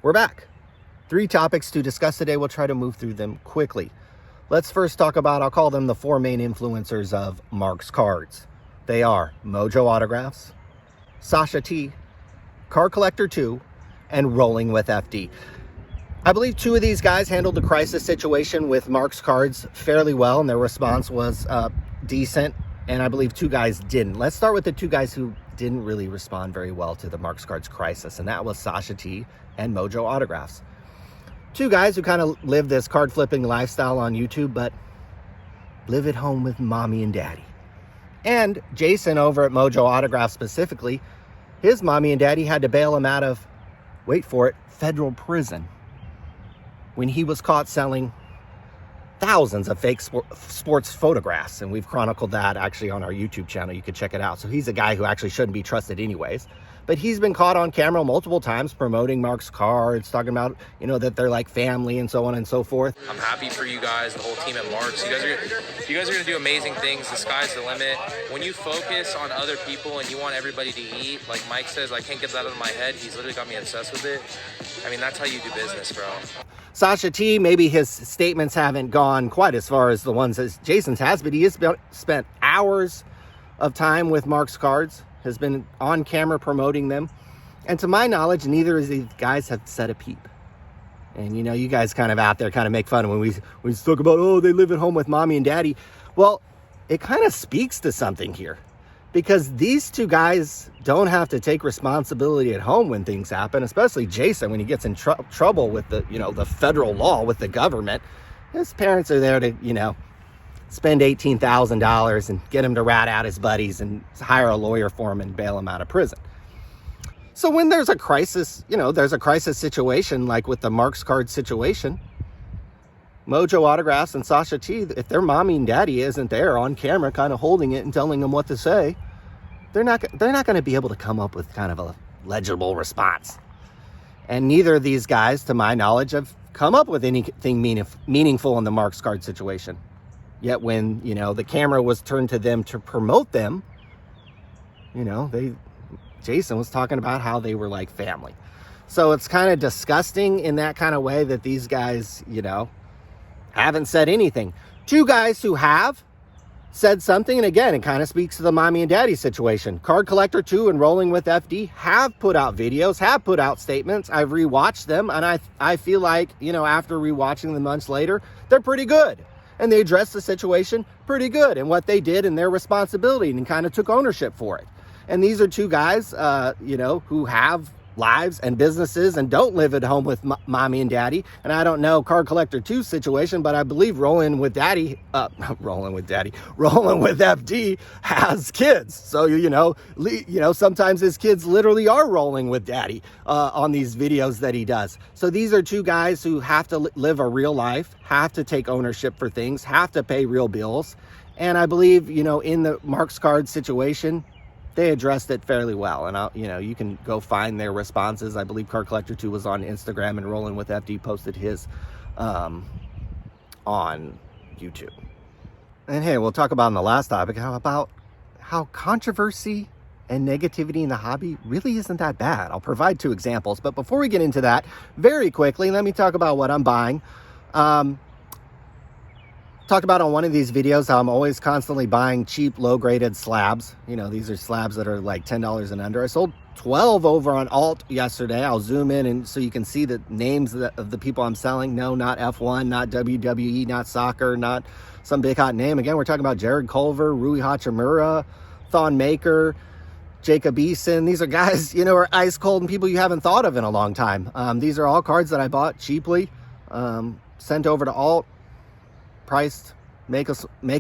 We're back. 3 topics to discuss today. We'll try to move through them quickly. Let's first talk about, I'll call them the 4 main influencers of Marx Cards. They are Mojo Autographs, Sasha T, Card Collector 2, and Rolling with FD. I believe 2 of these guys handled the crisis situation with Marx Cards fairly well, and their response was decent, and I believe 2 guys didn't. Let's start with the 2 guys who didn't really respond very well to the Marx Cards crisis, and that was Sasha T and Mojo Autographs. 2 guys who kind of live this card flipping lifestyle on YouTube, but live at home with mommy and daddy. And Jason over at Mojo Autographs specifically, his mommy and daddy had to bail him out of, wait for it, federal prison when he was caught selling thousands of fake sports photographs. And we've chronicled that actually on our YouTube channel. You could check it out. So he's a guy who actually shouldn't be trusted anyways. But he's been caught on camera multiple times promoting Marx Cards, talking about, that they're like family and so on and so forth. I'm happy for you guys, the whole team at Marx. You guys are going to do amazing things. The sky's the limit. When you focus on other people and you want everybody to eat, like Mike says, I can't get that out of my head. He's literally got me obsessed with it. I mean, that's how you do business, bro. Sasha T, maybe his statements haven't gone quite as far as the ones that Jason's has, but he has spent hours of time with Marx Cards, has been on camera promoting them. And to my knowledge, neither of these guys have said a peep. And you guys kind of out there kind of make fun when we talk about, oh, they live at home with mommy and daddy. Well, it kind of speaks to something here, because these 2 guys don't have to take responsibility at home when things happen, especially Jason when he gets in trouble with the federal law with the government. His parents are there to, spend $18,000 and get him to rat out his buddies and hire a lawyer for him and bail him out of prison. So when there's a crisis, there's a crisis situation like with the Marx Card situation, Mojo Autographs and Sasha T, if their mommy and daddy isn't there on camera kind of holding it and telling them what to say, they're not going to be able to come up with kind of a legible response. And neither of these guys, to my knowledge, have come up with anything meaningful in the Marx Card situation. Yet when, the camera was turned to them to promote them, Jason was talking about how they were like family. So it's kind of disgusting in that kind of way that these guys, haven't said anything. 2 guys who have said something, and again, it kind of speaks to the mommy and daddy situation. Card Collector 2 and Rolling with FD have put out videos, have put out statements. I've rewatched them, and I feel like, after rewatching them months later, they're pretty good. And they addressed the situation pretty good and what they did and their responsibility and kind of took ownership for it. And these are 2 guys, who have lives and businesses and don't live at home with mommy and daddy. And I don't know Card Collector 2's situation, but I believe Rolling with FD has kids. So, sometimes his kids literally are rolling with daddy on these videos that he does. So these are 2 guys who have to live a real life, have to take ownership for things, have to pay real bills. And I believe, in the Marx Card situation, they addressed it fairly well. And, you can go find their responses. I believe Card Collector 2 was on Instagram and Rolling with FD posted his on YouTube. And hey, we'll talk about in the last topic, how controversy and negativity in the hobby really isn't that bad. I'll provide 2 examples. But before we get into that, very quickly, let me talk about what I'm buying. Talked about on one of these videos how I'm always constantly buying cheap, low-graded slabs. These are slabs that are like $10 and under. I sold 12 over on Alt yesterday. I'll zoom in and so you can see the names of the people I'm selling. No, not F1, not WWE, not soccer, not some big hot name. Again, we're talking about Jared Culver, Rui Hachimura, Thon Maker, Jacob Eason. These are guys, are ice cold and people you haven't thought of in a long time. These are all cards that I bought cheaply, sent over to Alt, priced, make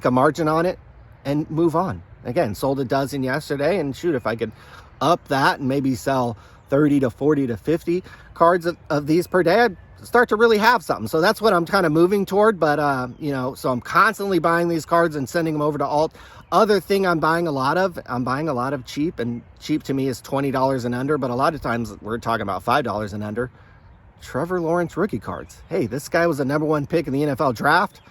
a margin on it, and move on. Again, sold a dozen yesterday, and shoot, if I could up that and maybe sell 30 to 40 to 50 cards of these per day, I'd start to really have something. So that's what I'm kind of moving toward. But so I'm constantly buying these cards and sending them over to Alt. Other thing I'm buying a lot of cheap, and cheap to me is $20 and under, but a lot of times we're talking about $5 and under. Trevor Lawrence rookie cards. Hey, this guy was a #1 pick in the NFL draft.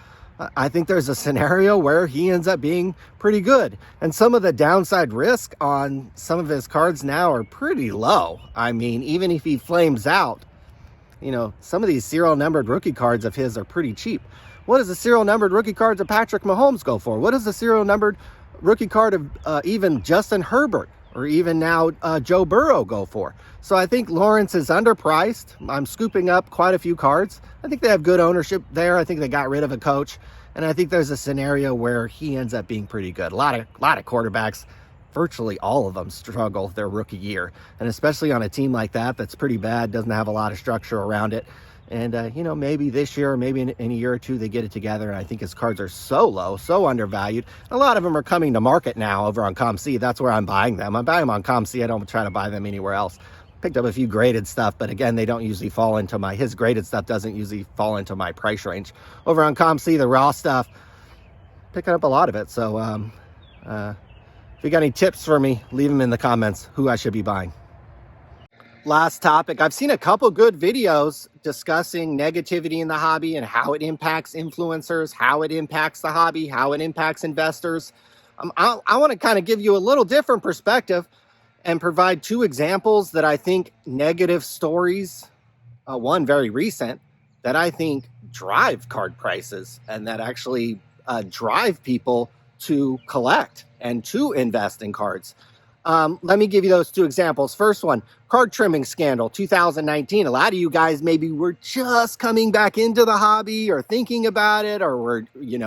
I think there's a scenario where he ends up being pretty good. And some of the downside risk on some of his cards now are pretty low. I mean, even if he flames out, some of these serial numbered rookie cards of his are pretty cheap. What does the serial numbered rookie cards of Patrick Mahomes go for? What does the serial numbered rookie card of even Justin Herbert or even now Joe Burrow go for? So I think Lawrence is underpriced. I'm scooping up quite a few cards. I think they have good ownership there. I think they got rid of a coach. And I think there's a scenario where he ends up being pretty good. A lot of quarterbacks, virtually all of them, struggle their rookie year. And especially on a team like that that's pretty bad, doesn't have a lot of structure around it. And, maybe this year or maybe in a year or two, they get it together. And I think his cards are so low, so undervalued. A lot of them are coming to market now over on ComC. That's where I'm buying them. I buy them on ComC. I don't try to buy them anywhere else. Picked up a few graded stuff, but again, they don't usually fall into his graded stuff doesn't usually fall into my price range. Over on ComC, the raw stuff, picking up a lot of it. So if you got any tips for me, leave them in the comments who I should be buying. Last topic. I've seen a couple good videos discussing negativity in the hobby and how it impacts influencers, how it impacts the hobby, how it impacts investors. I want to kind of give you a little different perspective and provide two examples that I think negative stories, one very recent, that I think drive card prices and that actually drive people to collect and to invest in cards. Let me give you those two examples. First one, card trimming scandal, 2019. A lot of you guys maybe were just coming back into the hobby or thinking about it, or were,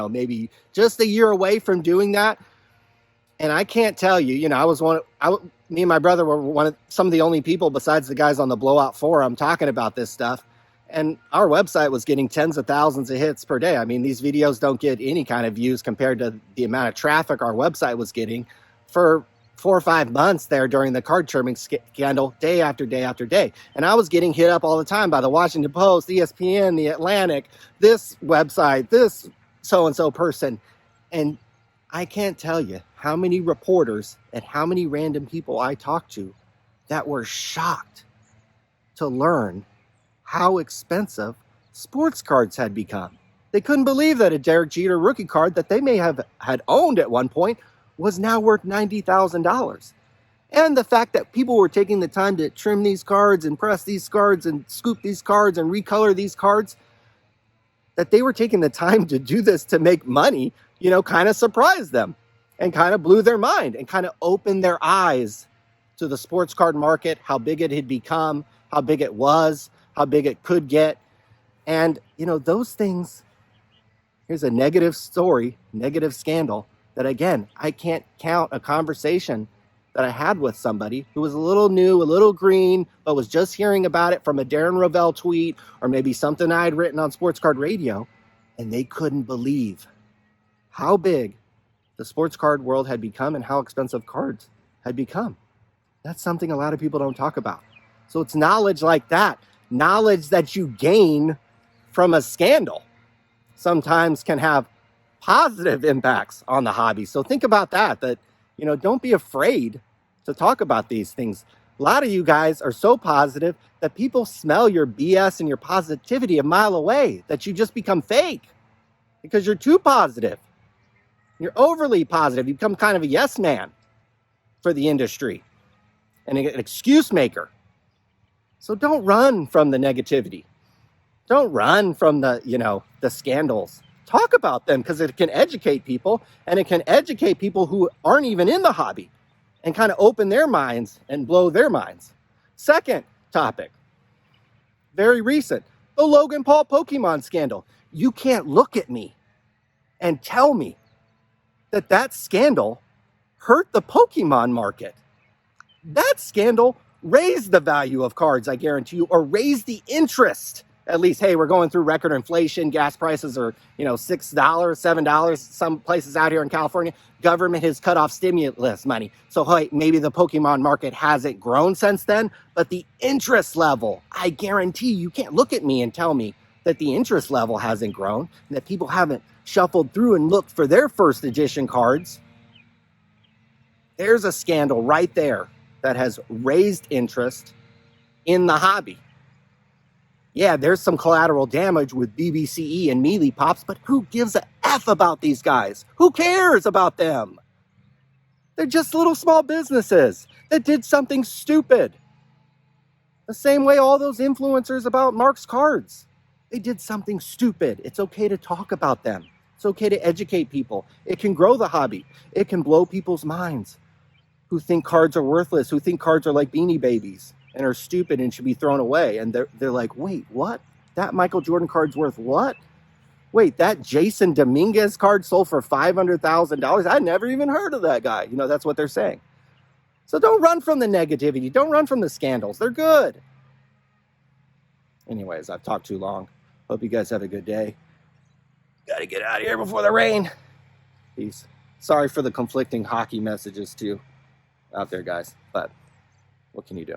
maybe just a year away from doing that. And I can't tell you, me and my brother were some of the only people besides the guys on the Blowout Forum talking about this stuff. And our website was getting tens of thousands of hits per day. I mean, these videos don't get any kind of views compared to the amount of traffic our website was getting for 4 or 5 months there during the card trimming scandal, day after day after day. And I was getting hit up all the time by the Washington Post, ESPN, the Atlantic, this website, this so-and-so person. And I can't tell you how many reporters and how many random people I talked to that were shocked to learn how expensive sports cards had become. They couldn't believe that a Derek Jeter rookie card that they may have had owned at one point was now worth $90,000. And the fact that people were taking the time to trim these cards and press these cards and scoop these cards and recolor these cards, that they were taking the time to do this to make money, kind of surprised them and kind of blew their mind and kind of opened their eyes to the sports card market, how big it had become, how big it was, how big it could get. And, those things, here's a negative story, negative scandal, that again, I can't count a conversation that I had with somebody who was a little new, a little green, but was just hearing about it from a Darren Rovell tweet or maybe something I had written on Sports Card Radio, and they couldn't believe how big the sports card world had become and how expensive cards had become. That's something a lot of people don't talk about. So it's knowledge like that, knowledge that you gain from a scandal, sometimes can have positive impacts on the hobby. So think about that, don't be afraid to talk about these things. A lot of you guys are so positive that people smell your BS and your positivity a mile away, that you just become fake because you're too positive. You're overly positive. You become kind of a yes man for the industry and an excuse maker. So don't run from the negativity. Don't run from the scandals. Talk about them, because it can educate people, and it can educate people who aren't even in the hobby and kind of open their minds and blow their minds. Second topic, very recent, the Logan Paul Pokemon scandal. You can't look at me and tell me that scandal hurt the Pokemon market. That scandal raised the value of cards, I guarantee you, or raised the interest. At least, hey, we're going through record inflation. Gas prices are, $6, $7. Some places out here in California, government has cut off stimulus money. So, hey, maybe the Pokemon market hasn't grown since then, but the interest level, I guarantee you can't look at me and tell me that the interest level hasn't grown and that people haven't shuffled through and looked for their first edition cards. There's a scandal right there that has raised interest in the hobby. Yeah, there's some collateral damage with BBCE and Mealy Pops, but who gives a F about these guys? Who cares about them? They're just little small businesses that did something stupid. The same way all those influencers about Marx Cards. They did something stupid. It's okay to talk about them. It's okay to educate people. It can grow the hobby. It can blow people's minds who think cards are worthless, who think cards are like Beanie Babies and are stupid and should be thrown away. And they're like, wait, what? That Michael Jordan card's worth what? Wait, that Jason Dominguez card sold for $500,000? I never even heard of that guy. You know, that's what they're saying. So don't run from the negativity. Don't run from the scandals. They're good. Anyways, I've talked too long. Hope you guys have a good day. Got to get out of here before the rain. Peace. Sorry for the conflicting hockey messages too out there, guys. But what can you do?